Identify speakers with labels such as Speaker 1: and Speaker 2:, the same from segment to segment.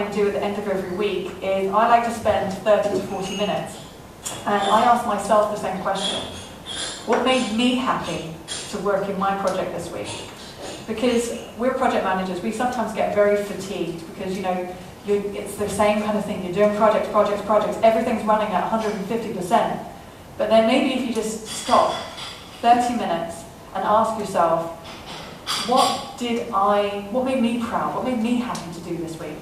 Speaker 1: I do at the end of every week is I like to spend 30 to 40 minutes. And I ask myself the same question. What made me happy to work in my project this week? Because we're project managers, we sometimes get very fatigued because, you know, it's the same kind of thing. You're doing projects, everything's running at 150%. But then maybe if you just stop 30 minutes and ask yourself, what made me proud? What made me happy to do this week?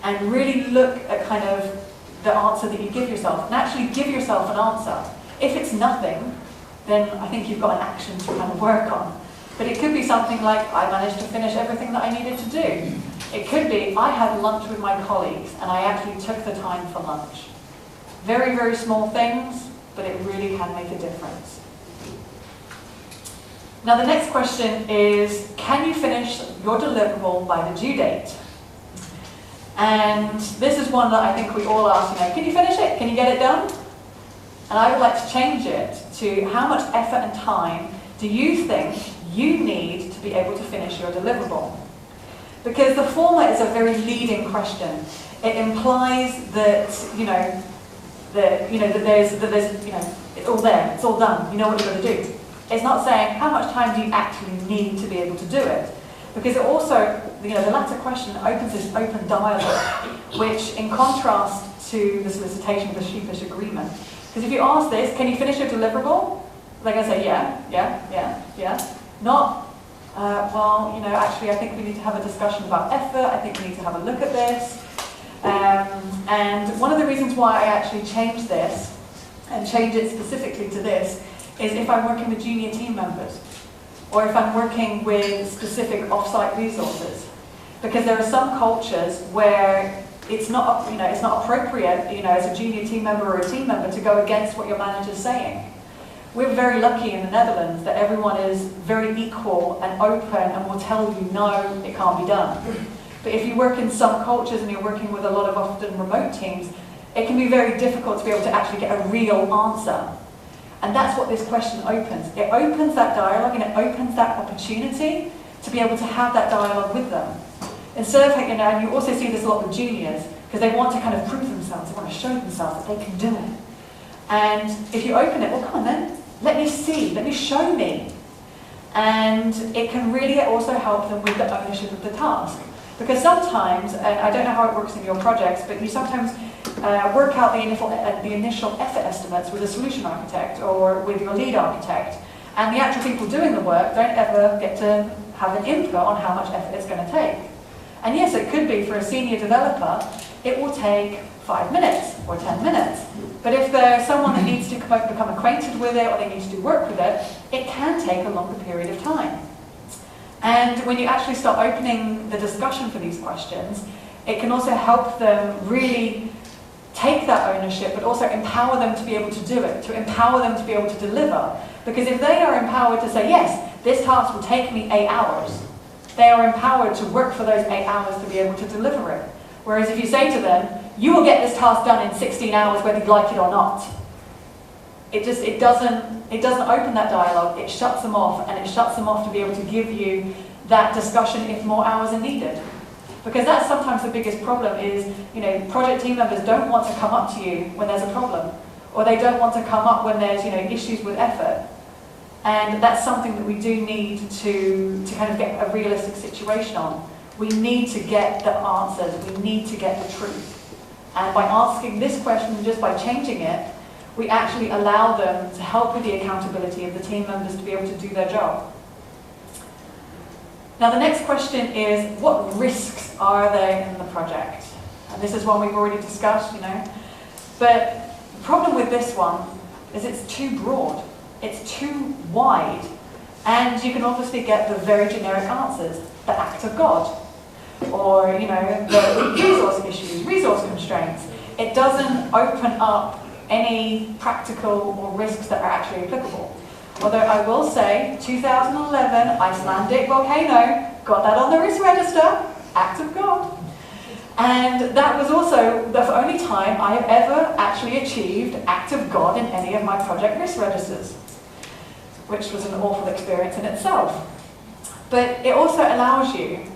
Speaker 1: And really look at kind of the answer that you give yourself, and actually give yourself an answer. If it's nothing, then I think you've got an action to kind of work on. But it could be something like, I managed to finish everything that I needed to do. It could be, I had lunch with my colleagues, and I actually took the time for lunch. Very, very small things, but it really can make a difference. Now the next question is, can you finish your deliverable by the due date? And this is one that I think we all ask, you know, can you finish it? Can you get it done? And I would like to change it to, how much effort and time do you think you need to be able to finish your deliverable? Because the former is a very leading question. It implies that, that it's all there, it's all done, you know what you're going to do. It's not saying how much time do you actually need to be able to do it. Because it also, the latter question opens this open dialogue, which in contrast to the solicitation of the sheepish agreement. Because if you ask this, can you finish your deliverable? They're going to say, yeah. Not, actually I think we need to have a discussion about effort, I think we need to have a look at this. And one of the reasons why I actually changed this, and change it specifically to this, is if I'm working with junior team members, or if I'm working with specific off-site resources. Because there are some cultures where it's not appropriate, as a junior team member or a team member to go against what your manager's saying. We're very lucky in the Netherlands that everyone is very equal and open and will tell you, no, it can't be done. But if you work in some cultures and you're working with a lot of often remote teams, it can be very difficult to be able to actually get a real answer. And that's what this question opens. It opens that dialogue and it opens that opportunity to be able to have that dialogue with them. Instead of, and you also see this a lot with juniors, because they want to kind of prove themselves, they want to show themselves that they can do it. And if you open it, well, come on then, let me see, let me show me. And it can really also help them with the ownership of the task. Because sometimes, and I don't know how it works in your projects, but you sometimes work out the initial effort estimates with a solution architect or with your lead architect, and the actual people doing the work don't ever get to have an input on how much effort it's going to take. And yes, it could be for a senior developer, it will take 5 minutes or 10 minutes. But if there's someone that needs to become acquainted with it or they need to do work with it, it can take a longer period of time. And when you actually start opening the discussion for these questions, it can also help them really take that ownership, but also empower them to be able to do it, to empower them to be able to deliver. Because if they are empowered to say, yes, this task will take me 8 hours, they are empowered to work for those 8 hours to be able to deliver it. Whereas if you say to them, you will get this task done in 16 hours whether you like it or not, it doesn't open that dialogue, it shuts them off, and it shuts them off to be able to give you that discussion if more hours are needed. Because that's sometimes the biggest problem is, project team members don't want to come up to you when there's a problem, or they don't want to come up when there's, issues with effort. And that's something that we do need to kind of get a realistic situation on. We need to get the answers, we need to get the truth. And by asking this question, just by changing it, we actually allow them to help with the accountability of the team members to be able to do their job. Now the next question is, what risks are there in the project? And this is one we've already discussed, But the problem with this one is it's too broad. It's too wide. And you can obviously get the very generic answers. The act of God. Or, the resource issues, resource constraints. It doesn't open up any practical or risks that are actually applicable. Although I will say, 2011, Icelandic volcano, got that on the risk register, act of God. And that was also the only time I have ever actually achieved act of God in any of my project risk registers, which was an awful experience in itself. But it also allows you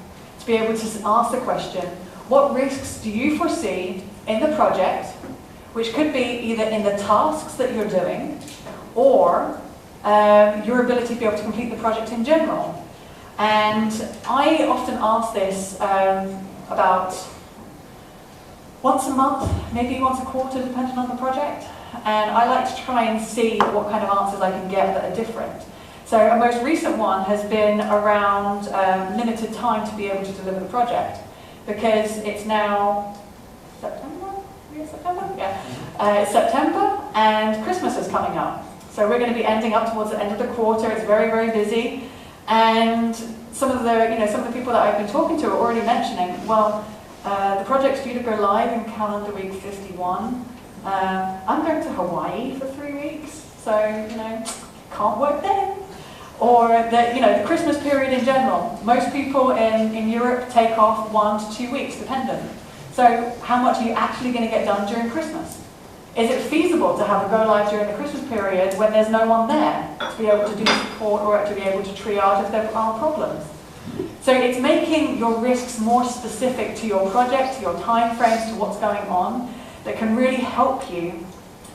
Speaker 1: to be able to ask the question, what risks do you foresee in the project, which could be either in the tasks that you're doing, or your ability to be able to complete the project in general. And I often ask this about once a month, maybe once a quarter, depending on the project. And I like to try and see what kind of answers I can get that are different. So a most recent one has been around limited time to be able to deliver the project, because it's now September? Yeah, September? Yeah. It's September and Christmas is coming up. So we're going to be ending up towards the end of the quarter. It's very, very busy. And some of the people that I've been talking to are already mentioning, well, the project's due to go live in calendar week 51. I'm going to Hawaii for 3 weeks, so, can't work then. Or the Christmas period in general. Most people in Europe take off 1 to 2 weeks, dependent. So how much are you actually going to get done during Christmas? Is it feasible to have a go live during the Christmas period when there's no one there to be able to do support or to be able to triage if there are problems? So it's making your risks more specific to your project, to your time frames, to what's going on, that can really help you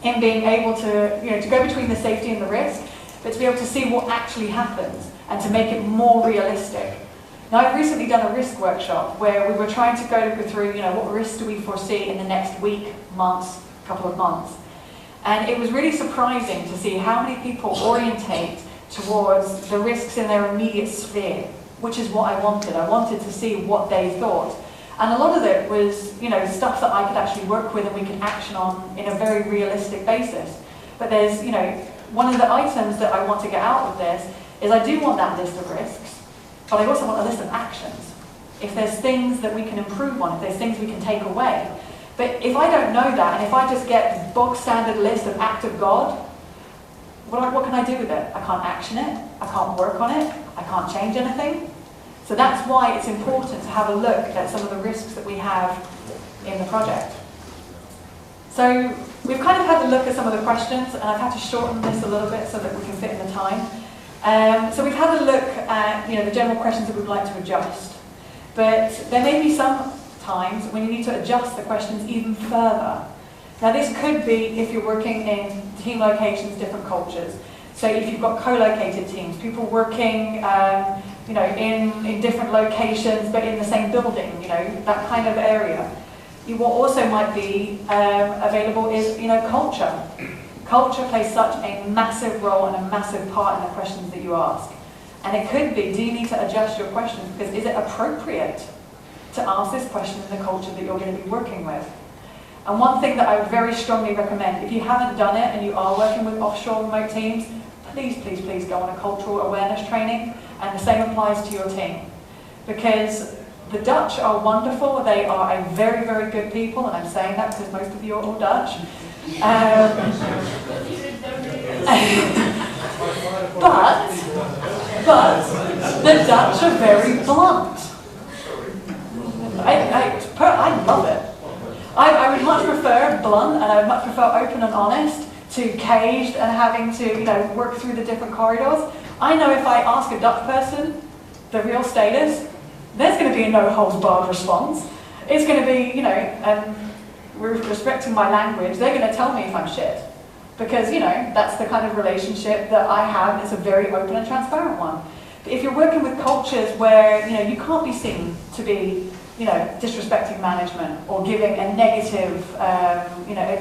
Speaker 1: in being able to, to go between the safety and the risk, but to be able to see what actually happens and to make it more realistic. Now, I've recently done a risk workshop where we were trying to go through, what risks do we foresee in the next week, months, couple of months. And it was really surprising to see how many people orientate towards the risks in their immediate sphere, which is what I wanted. I wanted to see what they thought. And a lot of it was, stuff that I could actually work with and we could action on in a very realistic basis. But there's, one of the items that I want to get out of this is I do want that list of risks, but I also want a list of actions. If there's things that we can improve on, if there's things we can take away. But if I don't know that, and if I just get the bog standard list of act of God, what can I do with it? I can't action it, I can't work on it, I can't change anything. So that's why it's important to have a look at some of the risks that we have in the project. So we've kind of had a look at some of the questions, and I've had to shorten this a little bit so that we can fit in the time. So we've had a look at the general questions that we'd like to adjust. But there may be some times when you need to adjust the questions even further. Now this could be if you're working in team locations, different cultures. So if you've got co-located teams, people working in different locations but in the same building, that kind of area. What also might be available is culture. Culture plays such a massive role and a massive part in the questions that you ask. And it could be, do you need to adjust your questions? Because is it appropriate to ask this question in the culture that you're going to be working with? And one thing that I would very strongly recommend, if you haven't done it and you are working with offshore remote teams, please, please, please go on a cultural awareness training, and the same applies to your team. Because the Dutch are wonderful, they are a very, very good people, and I'm saying that because most of you are all Dutch. But the Dutch are very blunt. I love it. I would much prefer blunt, and I would much prefer open and honest to caged and having to work through the different corridors. I know if I ask a Dutch person the real status, there's going to be a no holds barred response. It's going to be, we're respecting my language, they're going to tell me if I'm shit. Because, that's the kind of relationship that I have, and it's a very open and transparent one. But if you're working with cultures where, you can't be seen to be, disrespecting management or giving a negative, a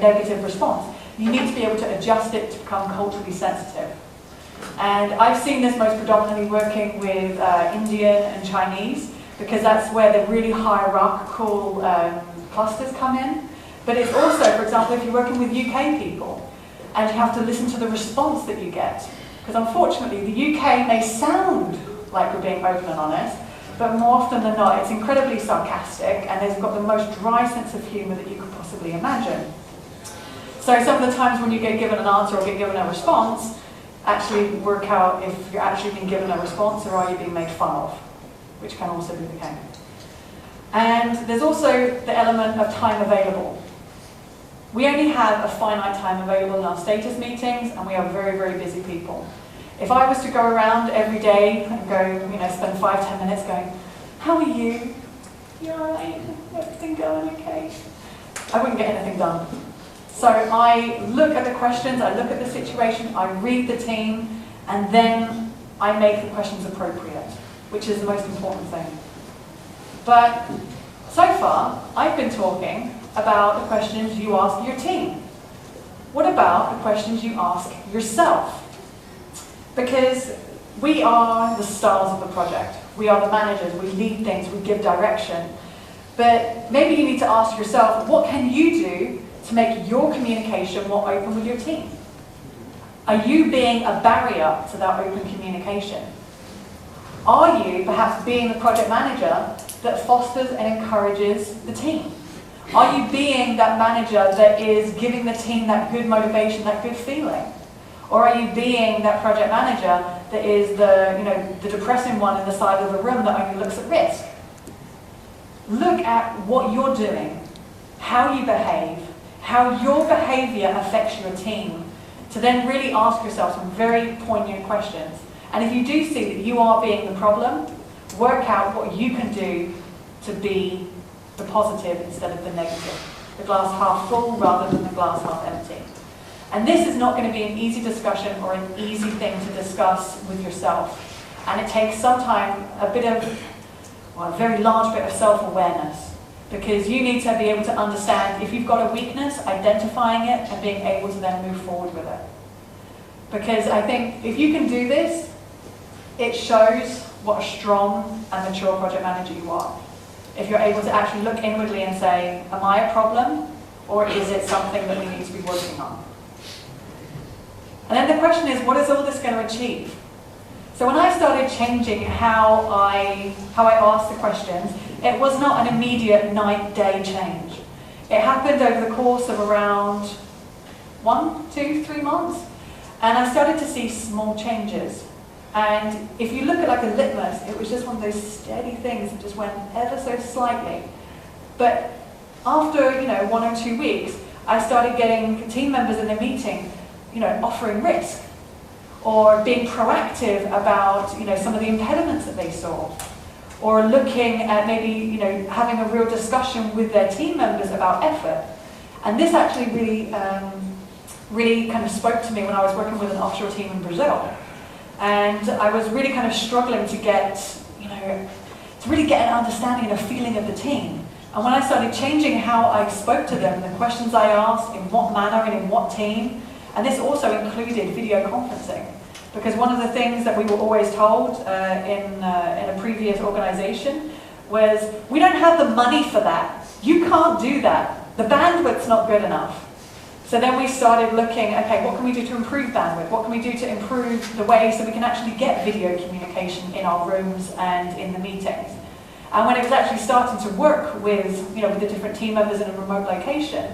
Speaker 1: negative response, you need to be able to adjust it to become culturally sensitive. And I've seen this most predominantly working with Indian and Chinese, because that's where the really hierarchical clusters come in. But it's also, for example, if you're working with UK people, and you have to listen to the response that you get. Because unfortunately, the UK may sound like we're being open and honest, but more often than not, it's incredibly sarcastic, and they've got the most dry sense of humour that you could possibly imagine. So some of the times when you get given an answer or get given a response, actually work out if you're actually being given a response or are you being made fun of, which can also be the case. And there's also the element of time available. We only have a finite time available in our status meetings, and we are very, very busy people. If I was to go around every day and go, spend 5-10 minutes going, how are you? You're all right, everything going okay? I wouldn't get anything done. So I look at the questions, I look at the situation, I read the team, and then I make the questions appropriate, which is the most important thing. But so far, I've been talking about the questions you ask your team. What about the questions you ask yourself? Because we are the stars of the project. We are the managers, we lead things, we give direction. But maybe you need to ask yourself, what can you do to make your communication more open with your team? Are you being a barrier to that open communication? Are you perhaps being the project manager that fosters and encourages the team? Are you being that manager that is giving the team that good motivation, that good feeling? Or are you being that project manager that is the depressing one in the side of the room that only looks at risk? Look at what you're doing, how you behave, how your behavior affects your team, to then really ask yourself some very poignant questions. And if you do see that you are being the problem, work out what you can do to be the positive instead of the negative. The glass half full rather than the glass half empty. And this is not going to be an easy discussion or an easy thing to discuss with yourself. And it takes sometimes a very large bit of self-awareness. Because you need to be able to understand if you've got a weakness, identifying it and being able to then move forward with it. Because I think if you can do this, it shows what a strong and mature project manager you are. If you're able to actually look inwardly and say, am I a problem? Or is it something that we need to be working on? And then the question is, what is all this going to achieve? So when I started changing how I asked the questions, it was not an immediate night-day change. It happened over the course of around 1, 2, 3 months. And I started to see small changes. And if you look at like a litmus, it was just one of those steady things that just went ever so slightly. But after 1 or 2 weeks, I started getting team members in the meeting, offering risk, or being proactive about some of the impediments that they saw, or looking at maybe having a real discussion with their team members about effort. And this actually really kind of spoke to me when I was working with an offshore team in Brazil. And I was really kind of struggling to get, to really get an understanding and a feeling of the team. And when I started changing how I spoke to them, the questions I asked, in what manner and in what team, and this also included video conferencing. Because one of the things that we were always told in a previous organization was, we don't have the money for that. You can't do that. The bandwidth's not good enough. So then we started looking, okay, what can we do to improve bandwidth? What can we do to improve the way so we can actually get video communication in our rooms and in the meetings? And when it was actually starting to work with, with the different team members in a remote location,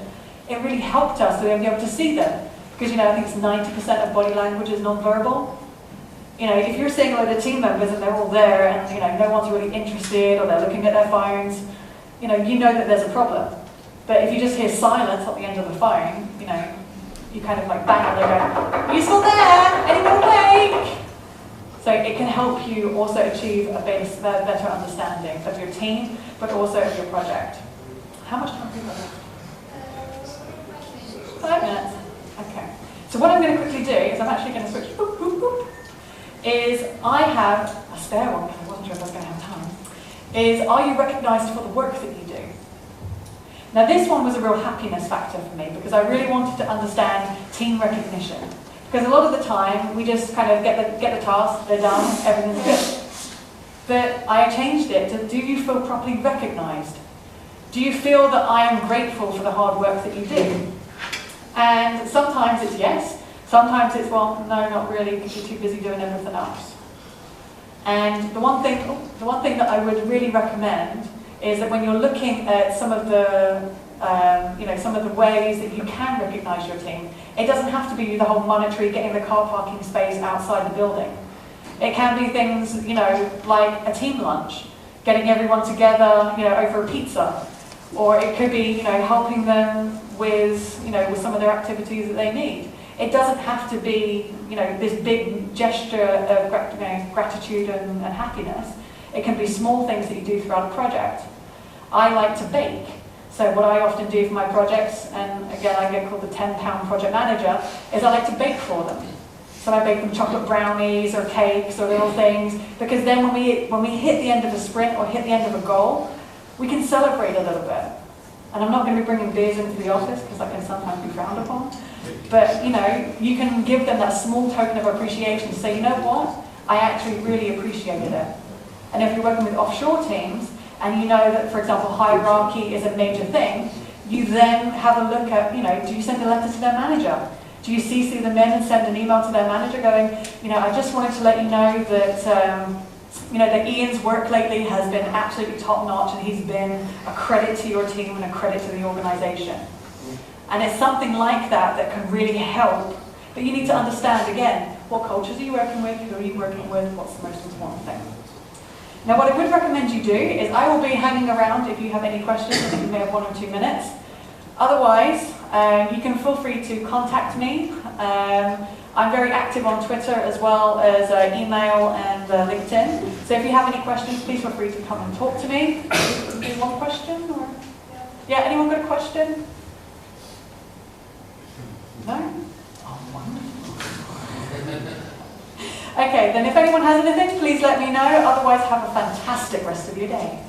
Speaker 1: it really helped us to be able to see them. Because, I think it's 90% of body language is non-verbal. If you're seeing a load of team members and they're all there and, no one's really interested or they're looking at their phones, you know that there's a problem. But if you just hear silence at the end of the phone, you kind of like bang on there going, are you still there? Anyone awake? So it can help you also achieve a better understanding of your team, but also of your project. How much time do you have? 5 minutes. Okay. So what I'm going to quickly do is I'm actually going to switch, is I have a spare one, because I wasn't sure if I was going to have time, is are you recognised for the work that you do? Now this one was a real happiness factor for me, because I really wanted to understand team recognition. Because a lot of the time, we just kind of get the task, they're done, everything's good. But I changed it to, do you feel properly recognised? Do you feel that I am grateful for the hard work that you do? And sometimes it's yes, sometimes it's, well, no, not really, because you're too busy doing everything else. And the one thing that I would really recommend is that when you're looking at some of the some of the ways that you can recognise your team, it doesn't have to be the whole monetary, getting the car parking space outside the building. It can be things, like a team lunch, getting everyone together, over a pizza. Or it could be, helping them with, with some of their activities that they need. It doesn't have to be, this big gesture of gratitude and happiness. It can be small things that you do throughout a project. I like to bake. So what I often do for my projects, and again I get called the 10-pound project manager, is I like to bake for them. So I bake them chocolate brownies or cakes or little things, because then when we hit the end of a sprint or hit the end of a goal, we can celebrate a little bit. And I'm not going to be bringing beers into the office because that can sometimes be frowned upon. But you know, you can give them that small token of appreciation to say, you know what, I actually really appreciated it. And if you're working with offshore teams, and you know that, for example, hierarchy is a major thing, you then have a look at, you know, do you send a letter to their manager? Do you CC them in and send an email to their manager going, you know, I just wanted to let you know that, you know, that Ian's work lately has been absolutely top-notch and he's been a credit to your team and a credit to the organization. And it's something like that that can really help. But you need to understand, again, what cultures are you working with, who are you working with, what's the most important thing. Now what I would recommend you do is I will be hanging around if you have any questions. I think you may have 1 or 2 minutes. Otherwise, you can feel free to contact me. I'm very active on Twitter as well as email and LinkedIn. So if you have any questions, please feel free to come and talk to me. Do one question? Or? Yeah, anyone got a question? No? Oh, wonderful. Okay, then if anyone has anything, please let me know. Otherwise, have a fantastic rest of your day.